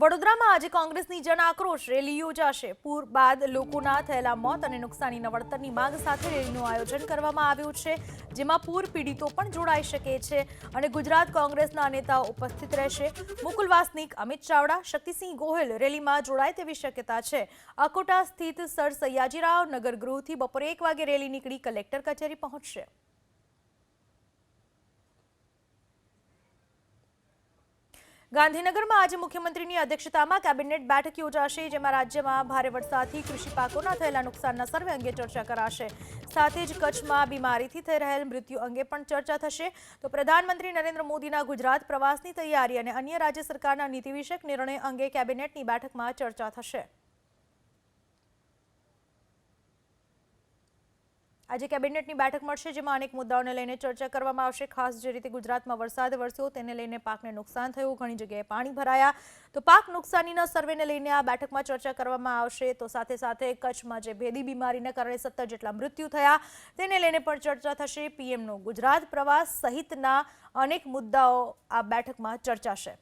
વડોદરામાં આજે કોંગ્રેસની જન આક્રોશ રેલી યોજાશે। પૂર બાદ લોકોના થયેલા મોત અને નુકસાનીના વળતરની માંગ સાથે રેલીનું આયોજન કરવામાં આવ્યું છે, જેમાં પૂર પીડિતો પણ જોડાઈ શકે છે અને ગુજરાત કોંગ્રેસના નેતાઓ ઉપસ્થિત રહેશે। મુકુલ વાસનિક, અમિત ચાવડા, શક્તિસિંહ ગોહિલ રેલીમાં જોડાય તેવી શક્યતા છે। અકોટા સ્થિત સર સયાજીરાવ નગર ગૃહથી બપોરે 1 વાગે રેલી નીકળી કલેક્ટર કચેરી પહોંચશે। ગાંધીનગરમાં આજે મુખ્યમંત્રીની અધ્યક્ષતામાં કેબિનેટ બેઠક યોજાશે, જેમાં રાજ્યમાં ભારે વરસાદથી કૃષિ પાકોના થયેલા નુકસાનના સર્વે અંગે ચર્ચા કરાશે। સાથે જ કચ્છમાં બીમારીથી થઈ રહેલ મૃત્યુ અંગે પણ ચર્ચા થશે। તો પ્રધાનમંત્રી નરેન્દ્ર મોદીના ગુજરાત પ્રવાસની તૈયારી અને અન્ય રાજ્ય સરકારના નીતિ વિષયક નિર્ણય અંગે કેબિનેટની બેઠકમાં ચર્ચા થશે। આજે કેબિનેટની બેઠક મળશે, જેમાં અનેક મુદ્દાઓને લઈને ચર્ચા કરવામાં આવશે। ખાસ જે રીતે ગુજરાતમાં વરસાદ વરસ્યો તેને લઈને પાકને નુકસાન થયું, ઘણી જગ્યાએ પાણી ભરાયા, તો પાક નુકસાનીના સર્વેને લઈને આ બેઠકમાં ચર્ચા કરવામાં આવશે। તો સાથે સાથે કચ્છમાં જે ભેદી બીમારીના કારણે 17 જેટલા મૃત્યુ થયા તેને લઈને પણ ચર્ચા થશે। પીએમનો ગુજરાત પ્રવાસ સહિતના અનેક મુદ્દાઓ આ બેઠકમાં ચર્ચાશે।